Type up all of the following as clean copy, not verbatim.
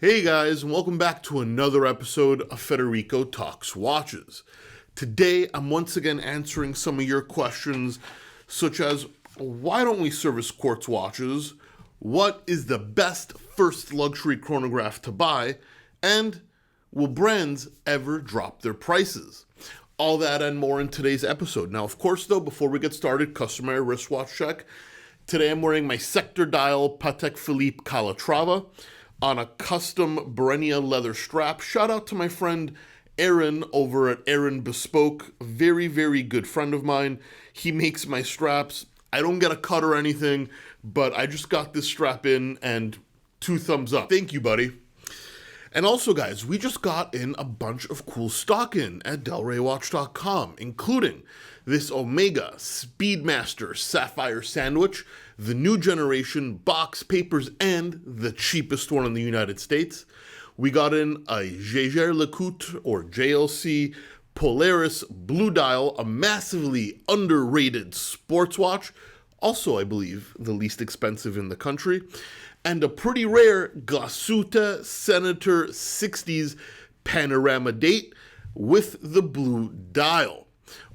Hey guys, and welcome back to another episode of Federico Talks Watches. Today, I'm once again answering some of your questions, such as, why don't we service Quartz watches? What is the best first luxury chronograph to buy? And will brands ever drop their prices? All that and more in today's episode. Now, of course, though, before we get started, customary wristwatch check. Today, I'm wearing my Sector Dial Patek Philippe Calatrava on a custom Brenia leather strap. Shout out to my friend Aaron over at Aaron Bespoke. Very, very good friend of mine. He makes my straps. I don't get a cut or anything, but I just got this strap in and 2 thumbs up. Thank you, buddy. And also, guys, we just got in a bunch of cool stock in at delraywatch.com, including this Omega Speedmaster Sapphire Sandwich, the new generation box papers, and the cheapest one in the United States. We got in a Jaeger-LeCoultre, or JLC, Polaris Blue Dial, a massively underrated sports watch, also, I believe, the least expensive in the country, and a pretty rare Glasuta Senator 60s Panorama Date with the blue dial.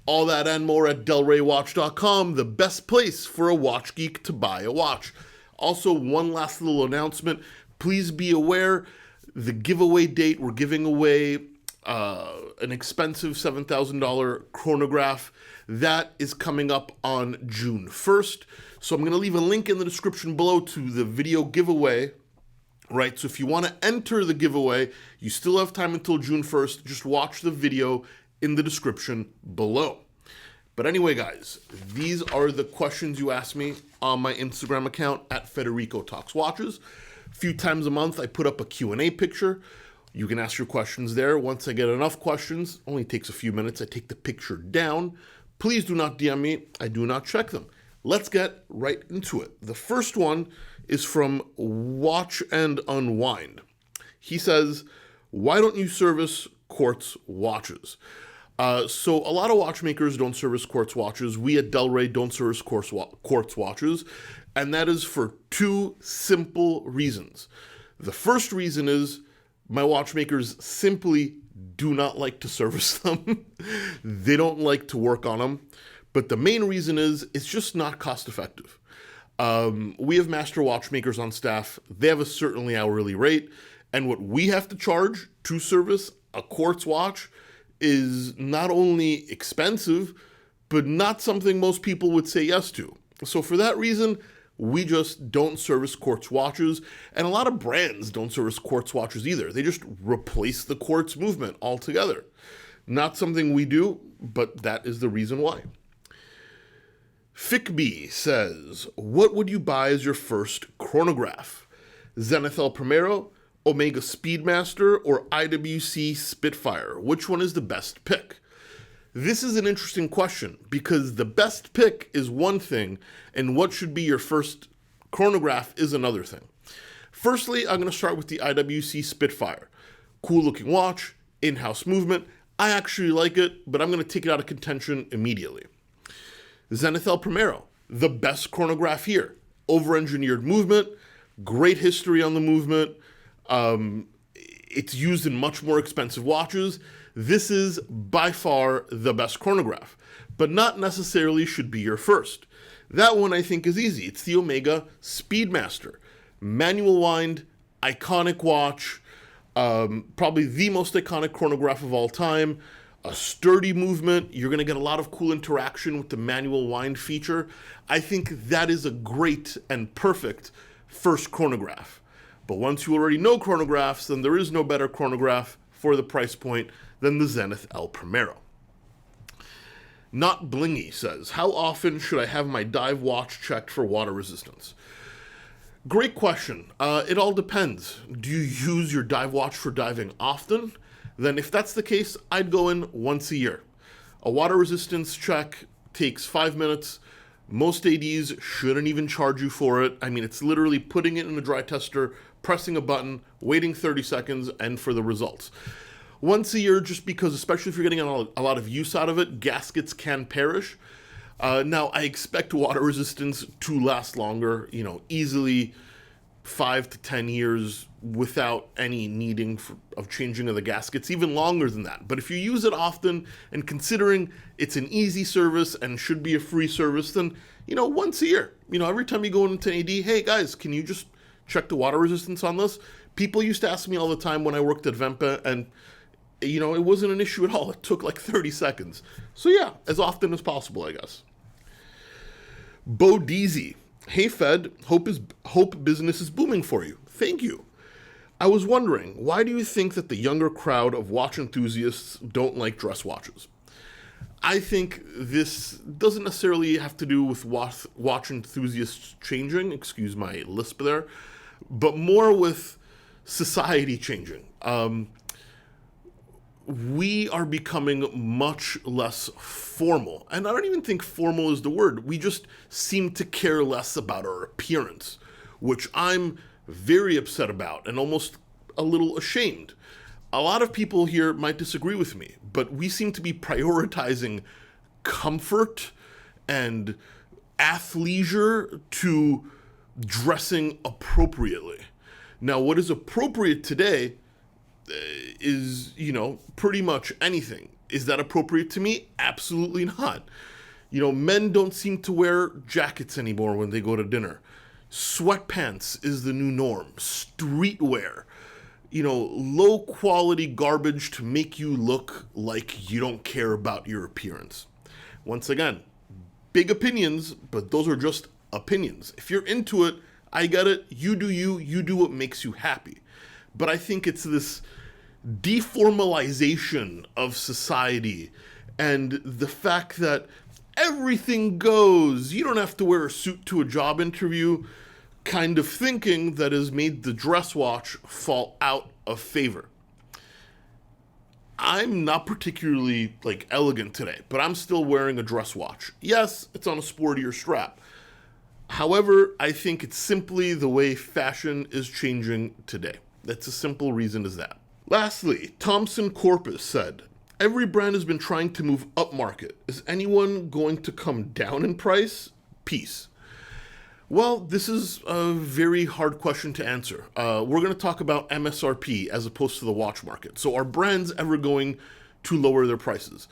All that and more at delraywatch.com, the best place for a watch geek to buy a watch. Also, one last little announcement. Please be aware, the giveaway date, we're giving away an expensive $7,000 chronograph. That is coming up on June 1st. So I'm going to leave a link in the description below to the video giveaway, right? So if you want to enter the giveaway, you still have time until June 1st. Just watch the video in the description below. But anyway, guys, these are the questions you ask me on my Instagram account at Federico Talks Watches. A few times a month, I put up a Q&A picture. You can ask your questions there. Once I get enough questions, only takes a few minutes, I take the picture down. Please do not DM me. I do not check them. Let's get right into it. The first one is from Watch and Unwind. He says, why don't you service Quartz watches? So a lot of watchmakers don't service Quartz watches. We at Delray don't service Quartz watches, and that is for 2 simple reasons. The first reason is my watchmakers simply do not like to service them. They don't like to work on them. But the main reason is it's just not cost effective. We have master watchmakers on staff. They have a certainly hourly rate. And what we have to charge to service a Quartz watch is not only expensive, but not something most people would say yes to. So for that reason, we just don't service Quartz watches, and a lot of brands don't service Quartz watches either. They just replace the Quartz movement altogether. Not something we do, but that is the reason why. Fickbee says, what would you buy as your first chronograph? Zenith El Primero, Omega Speedmaster, or IWC Spitfire? Which one is the best pick? This is an interesting question because the best pick is one thing and what should be your first chronograph is another thing. Firstly, I'm going to start with the IWC Spitfire. Cool looking watch, in-house movement. I actually like it, but I'm going to take it out of contention immediately. Zenith El Primero, the best chronograph here. Over-engineered movement, great history on the movement. It's used in much more expensive watches. This is by far the best chronograph, but not necessarily should be your first. That one I think is easy. It's the Omega Speedmaster. Manual wind, iconic watch, probably the most iconic chronograph of all time. A sturdy movement. You're going to get a lot of cool interaction with the manual wind feature. I think that is a great and perfect first chronograph. But once you already know chronographs, then there is no better chronograph for the price point than the Zenith El Primero. Not Blingy says, how often should I have my dive watch checked for water resistance? Great question. It all depends. Do you use your dive watch for diving often? Then if that's the case, I'd go in once a year. A water resistance check takes 5 minutes. Most ADs shouldn't even charge you for it. I mean, it's literally putting it in a dry tester, pressing a button, waiting 30 seconds, and for the results. Once a year, just because, especially if you're getting a lot of use out of it, gaskets can perish. Now, I expect water resistance to last longer, easily 5 to 10 years without any needing of changing of the gaskets, even longer than that. But if you use it often, and considering it's an easy service and should be a free service, then, once a year, every time you go into an AD, hey guys, can you just check the water resistance on this? People used to ask me all the time when I worked at Vempa, and it wasn't an issue at all. It took like 30 seconds. So yeah, as often as possible, I guess. Bo Deasy. Hey Fed, hope business is booming for you. Thank you. I was wondering, why do you think that the younger crowd of watch enthusiasts don't like dress watches? I think this doesn't necessarily have to do with watch enthusiasts changing, excuse my lisp there, but more with society changing. We are becoming much less formal. And I don't even think formal is the word. We just seem to care less about our appearance, which I'm very upset about and almost a little ashamed. A lot of people here might disagree with me, but we seem to be prioritizing comfort and athleisure to dressing appropriately. Now, what is appropriate today is, pretty much anything. Is that appropriate to me? Absolutely not. Men don't seem to wear jackets anymore when they go to dinner. Sweatpants is the new norm. Streetwear. Low quality garbage to make you look like you don't care about your appearance. Once again, big opinions, but those are just opinions. If you're into it, I get it. You do you do what makes you happy. But I think it's this deformalization of society and the fact that everything goes, you don't have to wear a suit to a job interview, kind of thinking that has made the dress watch fall out of favor. I'm not particularly elegant today, but I'm still wearing a dress watch. Yes, it's on a sportier strap. However, I think it's simply the way fashion is changing today. That's a simple reason as that. Lastly, Thompson Corpus said, every brand has been trying to move upmarket. Is anyone going to come down in price? Peace. Well, this is a very hard question to answer. We're going to talk about MSRP as opposed to the watch market. So are brands ever going to lower their prices?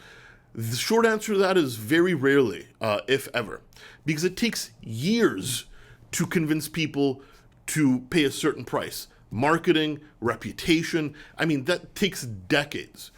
The short answer to that is very rarely, if ever, because it takes years to convince people to pay a certain price. Marketing, reputation, that takes decades.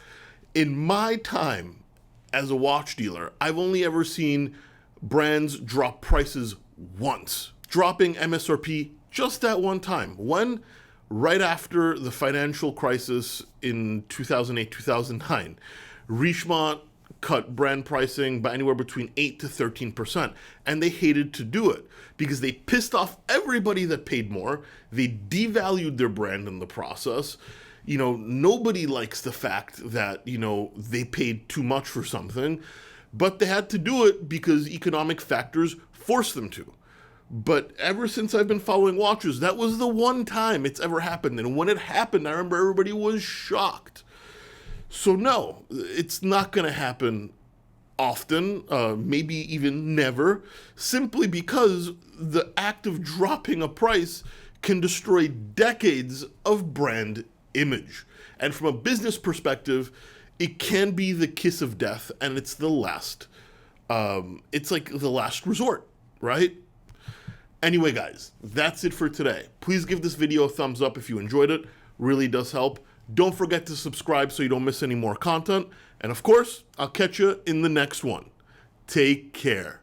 In my time as a watch dealer, I've only ever seen brands drop prices once, dropping MSRP just that one time. When? Right after the financial crisis in 2008, 2009. Richemont cut brand pricing by anywhere between 8 to 13%. And they hated to do it because they pissed off everybody that paid more. They devalued their brand in the process. Nobody likes the fact that, they paid too much for something, but they had to do it because economic factors forced them to. But ever since I've been following watches, that was the one time it's ever happened. And when it happened, I remember everybody was shocked. So no, it's not going to happen often, maybe even never, simply because the act of dropping a price can destroy decades of brand image. And from a business perspective, it can be the kiss of death, and it's the last, it's like the last resort, right? Anyway, guys, that's it for today. Please give this video a thumbs up if you enjoyed it. Really does help. Don't forget to subscribe so you don't miss any more content. And of course, I'll catch you in the next one. Take care.